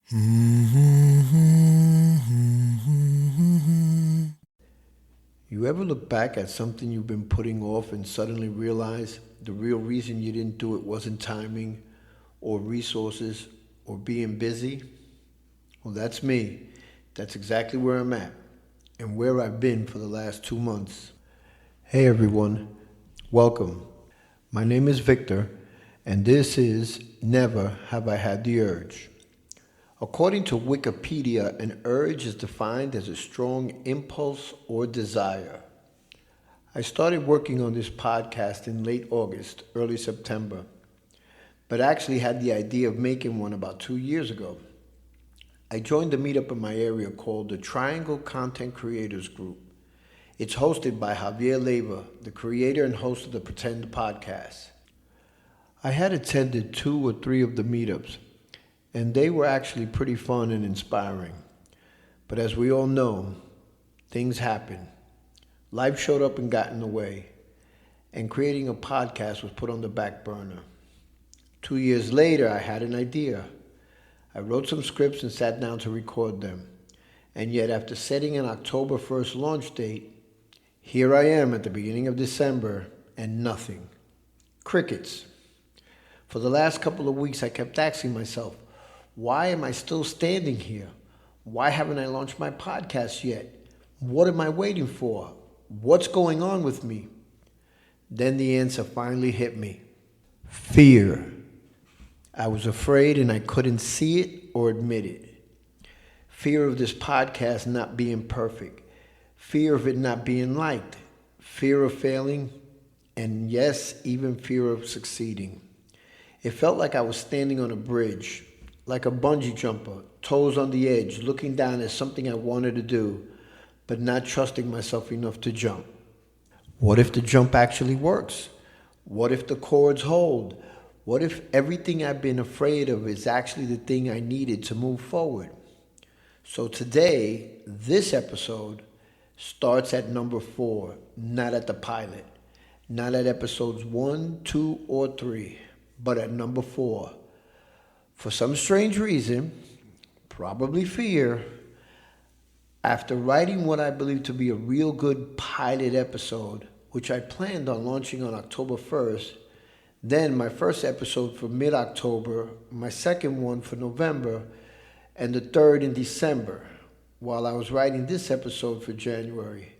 You ever look back at something you've been putting off and suddenly realize the real reason you didn't do it wasn't timing or resources or being busy? Well, that's me. That's exactly where I'm at and where I've been for the last 2 months. Hey everyone, welcome. My name is Victor, and this is Never Have I Had the Urge. According to Wikipedia, an urge is defined as a strong impulse or desire. I started working on this podcast in late August, early September, but actually had the idea of making one about 2 years ago. I joined a meetup in my area called the Triangle Content Creators Group. It's hosted by Javier Leiva, the creator and host of the Pretend podcast. I had attended 2 or 3 of the meetups, and they were actually pretty fun and inspiring. But as we all know, things happen. Life showed up and got in the way, and creating a podcast was put on the back burner. 2 years later, I had an idea. I wrote some scripts and sat down to record them. And yet, after setting an October 1st launch date, here I am at the beginning of December, and nothing. Crickets. For the last couple of weeks, I kept asking myself, why am I still standing here? Why haven't I launched my podcast yet? What am I waiting for? What's going on with me? Then the answer finally hit me. Fear. I was afraid and I couldn't see it or admit it. Fear of this podcast not being perfect. Fear of it not being liked. Fear of failing. And yes, even fear of succeeding. It felt like I was standing on a bridge, like a bungee jumper, toes on the edge, looking down at something I wanted to do, but not trusting myself enough to jump. What if the jump actually works? What if the cords hold? What if everything I've been afraid of is actually the thing I needed to move forward? So today, this episode starts at number 4, not at the pilot, not at episodes 1, 2, or 3, but at number 4. For some strange reason, probably fear, after writing what I believe to be a real good pilot episode, which I planned on launching on October 1st, then my first episode for mid-October, my second one for November, and the third in December, while I was writing this episode for January.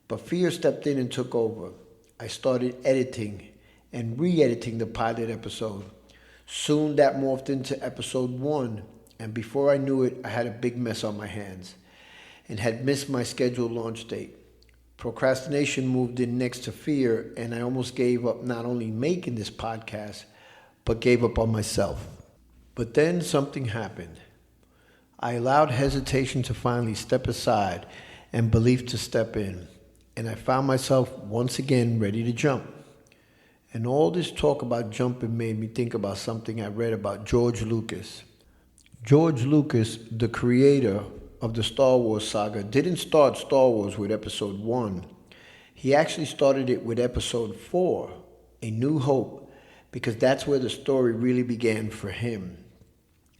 But fear stepped in and took over. I started editing and re-editing the pilot episode. Soon that morphed into episode 1, and before I knew it, I had a big mess on my hands and had missed my scheduled launch date. Procrastination moved in next to fear, and I almost gave up not only making this podcast, but gave up on myself. But then something happened. I allowed hesitation to finally step aside and belief to step in, and I found myself once again ready to jump. And all this talk about jumping made me think about something I read about George Lucas. George Lucas, the creator of the Star Wars saga, didn't start Star Wars with episode 1. He actually started it with episode 4, A New Hope, because that's where the story really began for him.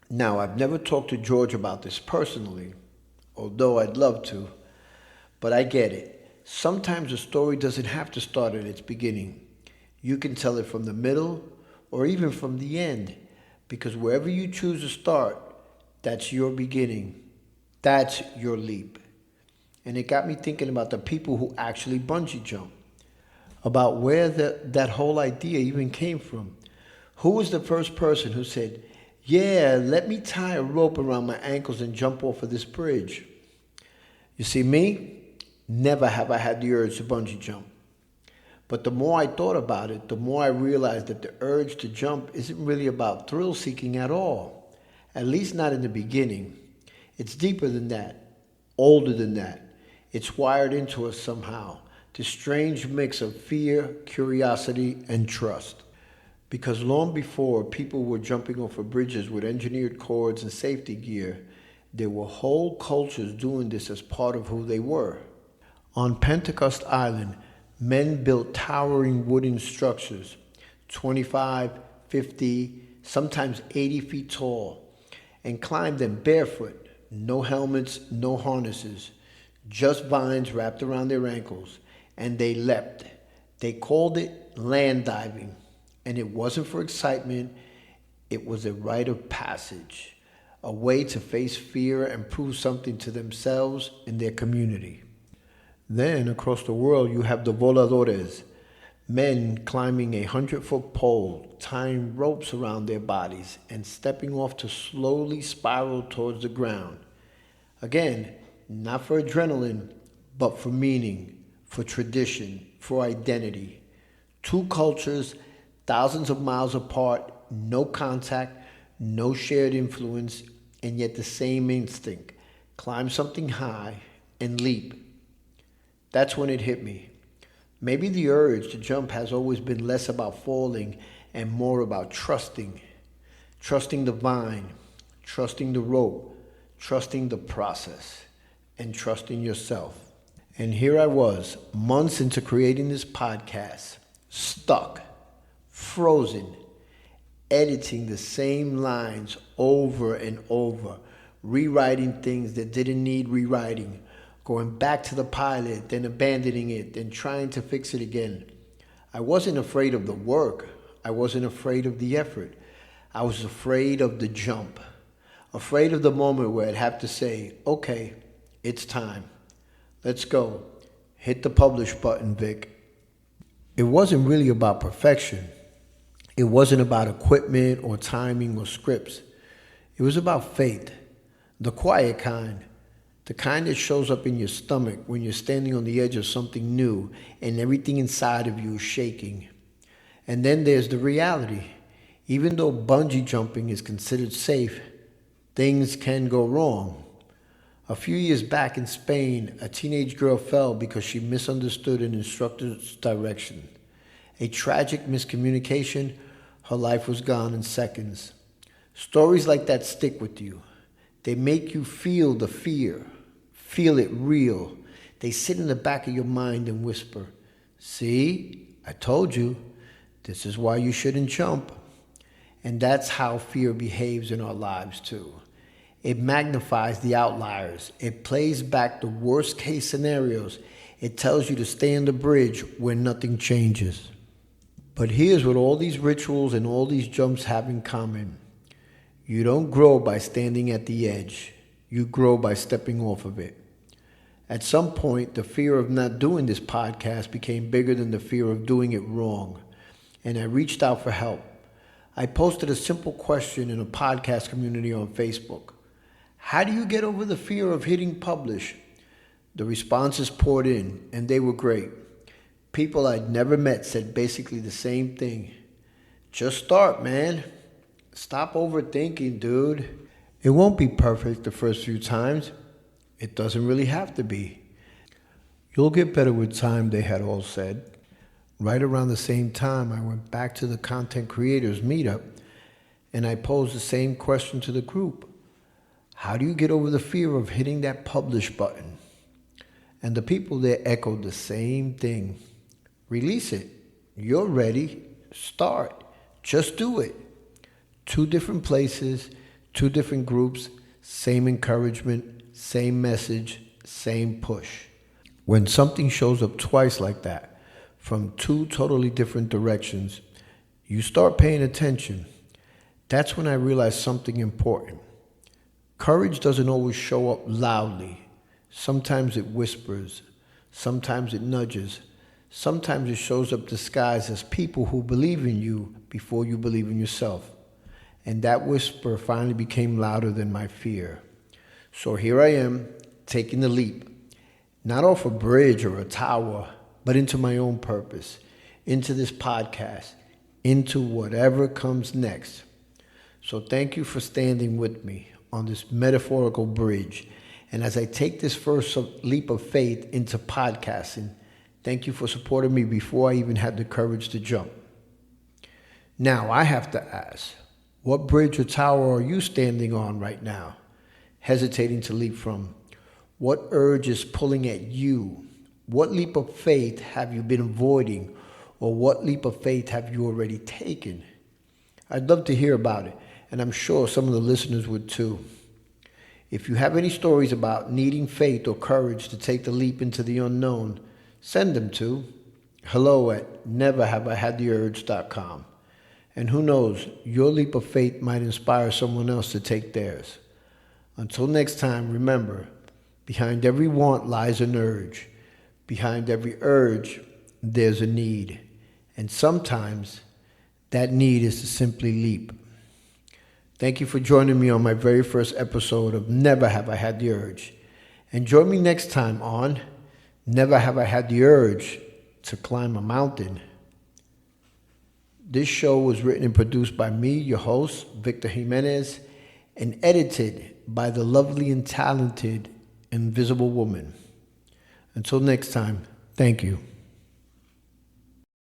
Now, I've never talked to George about this personally, although I'd love to, but I get it. Sometimes a story doesn't have to start at its beginning. You can tell it from the middle or even from the end, because wherever you choose to start, that's your beginning. That's your leap. And it got me thinking about the people who actually bungee jump, about where that whole idea even came from. Who was the first person who said, yeah, let me tie a rope around my ankles and jump off of this bridge? You see, me, never have I had the urge to bungee jump. But the more I thought about it, the more I realized that the urge to jump isn't really about thrill seeking at all. At least not in the beginning. It's deeper than that, older than that. It's wired into us somehow, this strange mix of fear, curiosity, and trust. Because long before people were jumping off of bridges with engineered cords and safety gear, there were whole cultures doing this as part of who they were. On Pentecost Island, men built towering wooden structures, 25, 50, sometimes 80 feet tall, and climbed them barefoot. No helmets, no harnesses, just vines wrapped around their ankles. And they leapt. They called it land diving. And it wasn't for excitement. It was a rite of passage, a way to face fear and prove something to themselves and their community. Then, across the world, you have the voladores, men climbing a 100-foot pole, tying ropes around their bodies, and stepping off to slowly spiral towards the ground. Again, not for adrenaline, but for meaning, for tradition, for identity. Two cultures, thousands of miles apart, no contact, no shared influence, and yet the same instinct. Climb something high and leap. That's when it hit me. Maybe the urge to jump has always been less about falling and more about trusting. Trusting the vine, trusting the rope, trusting the process, and trusting yourself. And here I was, months into creating this podcast, stuck, frozen, editing the same lines over and over, rewriting things that didn't need rewriting, going back to the pilot, then abandoning it, then trying to fix it again. I wasn't afraid of the work. I wasn't afraid of the effort. I was afraid of the jump, afraid of the moment where I'd have to say, okay, it's time. Let's go. Hit the publish button, Vic. It wasn't really about perfection. It wasn't about equipment or timing or scripts. It was about faith, the quiet kind, the kind that shows up in your stomach when you're standing on the edge of something new and everything inside of you is shaking. And then there's the reality. Even though bungee jumping is considered safe, things can go wrong. A few years back in Spain, a teenage girl fell because she misunderstood an instructor's direction. A tragic miscommunication, her life was gone in seconds. Stories like that stick with you. They make you feel the fear, feel it real. They sit in the back of your mind and whisper, see, I told you, this is why you shouldn't jump. And that's how fear behaves in our lives too. It magnifies the outliers. It plays back the worst case scenarios. It tells you to stay on the bridge where nothing changes. But here's what all these rituals and all these jumps have in common. You don't grow by standing at the edge. You grow by stepping off of it. At some point, the fear of not doing this podcast became bigger than the fear of doing it wrong. And I reached out for help. I posted a simple question in a podcast community on Facebook. How do you get over the fear of hitting publish? The responses poured in, and they were great. People I'd never met said basically the same thing. Just start, man. Stop overthinking, dude. It won't be perfect the first few times. It doesn't really have to be. You'll get better with time, they had all said. Right around the same time, I went back to the content creators meetup and I posed the same question to the group. How do you get over the fear of hitting that publish button? And the people there echoed the same thing. Release it. You're ready. Start. Just do it. 2 different places, 2 different groups, same encouragement, same message, same push. When something shows up twice like that, from 2 totally different directions, you start paying attention. That's when I realized something important. Courage doesn't always show up loudly. Sometimes it whispers. Sometimes it nudges. Sometimes it shows up disguised as people who believe in you before you believe in yourself. And that whisper finally became louder than my fear. So here I am, taking the leap. Not off a bridge or a tower, but into my own purpose, into this podcast, into whatever comes next. So thank you for standing with me on this metaphorical bridge. And as I take this first leap of faith into podcasting, thank you for supporting me before I even had the courage to jump. Now I have to ask, what bridge or tower are you standing on right now, hesitating to leap from? What urge is pulling at you? What leap of faith have you been avoiding? Or what leap of faith have you already taken? I'd love to hear about it. and I'm sure some of the listeners would too. If you have any stories about needing faith or courage to take the leap into the unknown, send them to hello@neverhaveihadtheurge.com. And who knows, your leap of faith might inspire someone else to take theirs. Until next time, remember, behind every want lies an urge. Behind every urge, there's a need. And sometimes that need is to simply leap. Thank you for joining me on my very first episode of Never Have I Had the Urge. And join me next time on Never Have I Had the Urge to Climb a Mountain. This show was written and produced by me, your host, Victor Jimenez, and edited by the lovely and talented Invisible Woman. Until next time, thank you.